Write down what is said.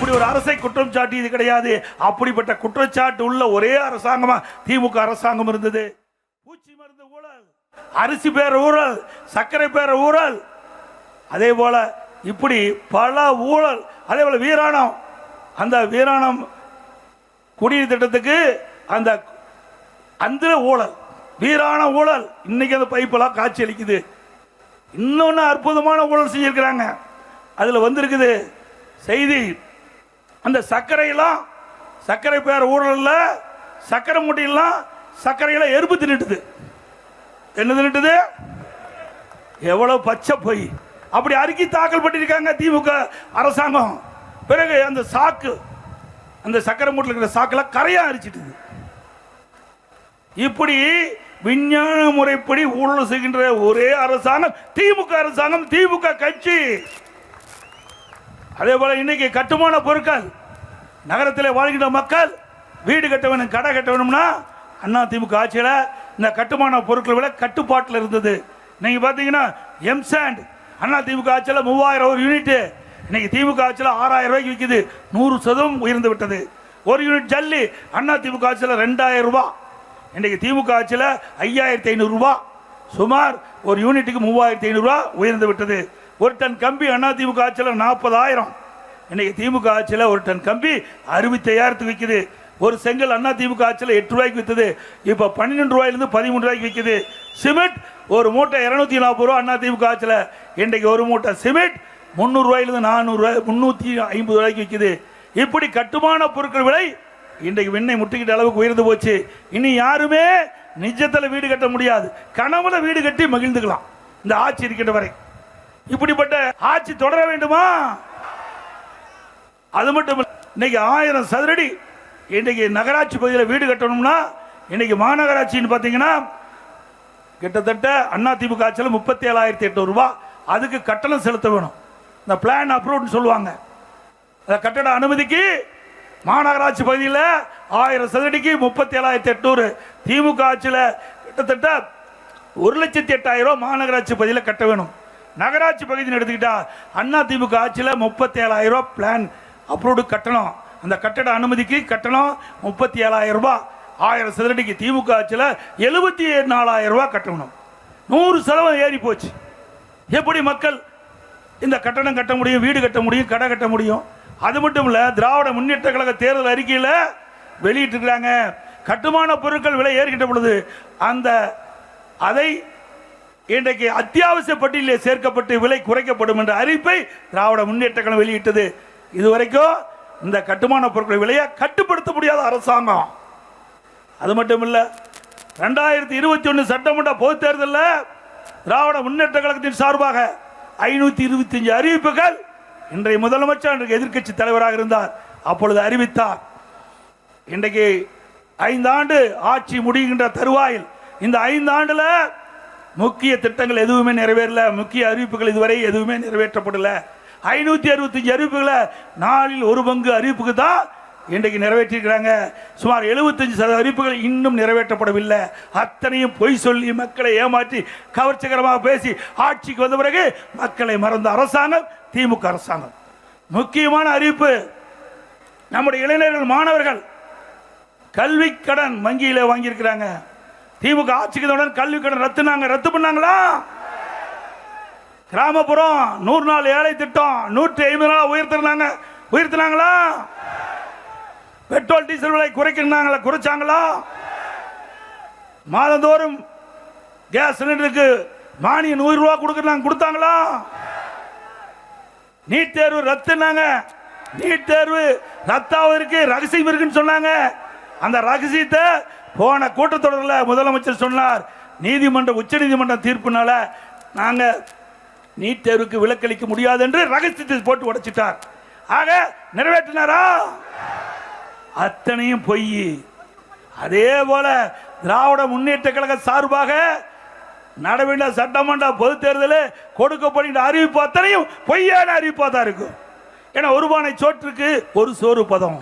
இப்படி ஒரு அரசை குற்றம் சாட்டியது கிடையாது. அப்படிப்பட்ட குற்றச்சாட்டு உள்ள ஒரே அரசாங்கமா திமுக அரசாங்கம் இருந்தது. பூச்சி மருந்து ஊழல், அரிசி பேர ஊழல், சர்க்கரை பேர ஊழல், அதே போல இப்படி பல ஊழல். அதே போல வீராணம், அந்த வீராணம் குடிநீர் திட்டத்துக்கு அந்த அந்த ஊழல், வீரான ஊழல். இன்னைக்கு அந்த பைப்பெல்லாம் காட்சி அளிக்குது. இன்னொன்னு அற்புதமான ஊழல் செஞ்சிருக்கிறாங்க. அதுல வந்திருக்குது செய்தி, அந்த சர்க்கரையெல்லாம், சர்க்கரை பேர ஊழல்ல சர்க்கரை மூட்டையெல்லாம் சர்க்கரையெல்லாம் எறும்பு தின்னுட்டுது. என்ன தின்னுட்டுது? எவ்வளவு பச்சை போய் அப்படி அறிக்கை தாக்கல் பண்ணியிருக்காங்க திமுக அரசாங்கம். பிறகு அந்த சாக்கு, அந்த சக்கரை மூட்டில் இருக்கிற சாக்கெல்லாம் கரையா அரிச்சிட்டு, இப்படி விஞ்ஞான முறைப்படி ஊழல் செய்கின்ற ஒரே அரசாங்கம் திமுக அரசாங்கம், திமுக கட்சி. அதே போல இன்னைக்கு கட்டுமான பொருட்கள், நகரத்தில் வாழ்கின்ற மக்கள் வீடு கட்ட வேணும், கடை கட்ட வேணும்னா அண்ணா திமுக ஆட்சியில் இந்த கட்டுமான பொருட்கள் விலை கட்டுப்பாட்டில் இருந்தது. நீங்க பாத்தீங்கன்னா எம்சாண்ட் அண்ணா திமுக ஆட்சியில் 3000 ஒரு யூனிட், இன்னைக்கு திமுக ஆட்சியில் 6000 ரூபாய்க்கு விற்குது. 100% உயர்ந்து விட்டது. ஒரு யூனிட் ஜல்லி அண்ணா திமுக ஆட்சியில் 2000 ரூபாய், இன்னைக்கு திமுக ஆட்சியில் 5500 ரூபாய். சுமார் ஒரு யூனிட்டுக்கு 3500 ரூபாய் உயர்ந்து விட்டது. ஒரு டன் கம்பி அண்ணா திமுக ஆட்சியில் 40,000, இன்னைக்கு திமுக ஆட்சியில் ஒரு டன் கம்பி 65,000 விற்குது. ஒரு செங்கல் அண்ணா திமுக ஆட்சியில் 8 ரூபாய்க்கு விற்றது, இப்போ 12 ரூபாயிலிருந்து 13 ரூபாய்க்கு விற்குது. சிமெண்ட் ஒரு மூட்டை 240 ரூபா அண்ணா திமுக ஆட்சியில், இன்றைக்கு ஒரு மூட்டை சிமெண்ட் 300 ரூபாயிலிருந்து 400 ரூபாய் 350 ரூபாய்க்கு விற்குது. இப்படி கட்டுமான பொருட்கள் விலை இன்றைக்கு விண்ணை முட்டிக்கிட்ட அளவுக்கு உயர்ந்து போச்சு. இனி யாருமே நிஜத்தில் வீடு கட்ட முடியாது, கனவுல வீடு கட்டி மகிழ்ந்துக்கலாம் இந்த ஆட்சி இருக்கின்ற வரை. இப்படிப்பட்ட ஆட்சி தொடர வேண்டுமா? அது மட்டும் இன்னைக்கு 1000 சதுரடி இன்னைக்கு நகராட்சி பகுதியில் வீடு கட்டணும்னா, இன்னைக்கு மாநகராட்சின்னு பார்த்தீங்கன்னா கிட்டத்தட்ட அண்ணா திமுக ஆட்சியில் 37,800 ரூபாய் அதுக்கு கட்டணம் செலுத்த வேணும். இந்த பிளான் அப்ரூவ்னு சொல்லுவாங்க. அந்த கட்டட அனுமதிக்கு மாநகராட்சி பகுதியில் 1000 சதுரடிக்கு 37,800. திமுக ஆட்சியில் கிட்டத்தட்ட 1,08,000 ரூபாய் மாநகராட்சி பகுதியில் கட்ட வேணும். நகராட்சி பகுதியில் எடுத்துக்கிட்டா அண்ணா திமுக ஆட்சியில் 37,000 ரூபாய் பிளான் அப்ரூவ்டு கட்டணம். அந்த கட்டட அனுமதிக்கு கட்டணம் 37,000 ரூபாய். 1000 சதுரடிக்கு திமுக ஆட்சியில் 74,000 ரூபாய் கட்டணும். 100% ஏறி போச்சு. எப்படி மக்கள் இந்த கட்டணம் கட்ட முடியும், வீடு கட்ட முடியும், கடை கட்ட முடியும்? அது மட்டும் இல்ல, திராவிட முன்னேற்ற கழக தேர்தல் அறிக்கையில் வெளியிட்டிருக்கிறாங்க, கட்டுமான பொருட்கள் விலை ஏறிக்கிட்ட பொழுது அதை இன்றைக்கு அத்தியாவசிய பட்டியலில் சேர்க்கப்பட்டு விலை குறைக்கப்படும் என்ற அறிவிப்பை திராவிட முன்னேற்ற கழகம் வெளியிட்டது. இதுவரைக்கும் இந்த கட்டுமான பொருட்கள் விலையை கட்டுப்படுத்த முடியாத அரசாங்கம். அது மட்டும் இல்ல, 2021 சட்டமன்ற பொதுத் தேர்தலில் திராவிட முன்னேற்ற கழகத்தின் சார்பாக 525 அறிவிப்புகள் இன்றைய முதலமைச்சர் இன்றைக்கு எதிர்க்கட்சி தலைவராக இருந்தார் அப்பொழுது அறிவித்தார். இன்றைக்கு 5 ஆண்டு ஆட்சி முடிகின்ற தருவாயில் இந்த 5 ஆண்டுல முக்கிய திட்டங்கள் எதுவுமே நிறைவேறல, முக்கிய அறிவிப்புகள் இதுவரை எதுவுமே நிறைவேற்றப்படல. 565 அறிவிப்புகளை 4 பங்கு அறிவிப்புக்கு தான் இன்றைக்கு நிறைவேற்றிருக்கிறாங்க. சுமார் 75% அறிவிப்புகள் இன்னும் நிறைவேற்றப்படவில்லை. அத்தனையும் பொய் சொல்லி மக்களை ஏமாற்றி கவர்ச்சிகரமாக பேசி ஆட்சிக்கு வந்த பிறகு மக்களை மறந்த அரசாங்கம் திமுக அரசாங்கம். முக்கியமான அறிவிப்பு, நம்முடைய இளைஞர்கள் மாணவர்கள் கல்வி கடன் வங்கியில வாங்கியிருக்கிறாங்க. திமுக ஆட்சிக்கு கல்வி கடன் ரத்து பண்ணாங்களா? கிராமப்புறம் 100 நாள் ஏழை திட்டம் 150 நாள் உயர்த்தினாங்களா? பெட்ரோல் டீசல் விலை குறைச்சாங்களா? மாதந்தோறும் கேஸ் சிலிண்டருக்கு மானியம் 100 ரூபாய் கொடுத்தாங்களா? நீட் தேர்வு ரத்துனாங்க. நீட் தேர்வு ரத்தாவதற்கு ரகசியம் இருக்குன்னு சொன்னாங்க. அந்த ரகசியத்தை போன கூட்டத்தொடரில் முதலமைச்சர் சொன்னார், உச்ச நீதிமன்ற தீர்ப்புனால நாங்க நீட் தேர்வுக்கு விலக்களிக்க முடியாது என்று ரகசியத்தை போட்டு உடைச்சிட்டார். ஆக நிறைவேற்றினாரா? அத்தனையும் பொய். அதே போல திராவிட முன்னேற்ற கழக சார்பாக நடவேண்ட சட்டமன்ற பொது தேர்தலில் கொடுக்கப்படுகின்ற அறிவிப்பு அத்தனையும் பொய்யான அறிவிப்பாக தான் இருக்கும். ஏன்னா ஒரு பானை சோற்றுக்கு ஒரு சோறு பதம்.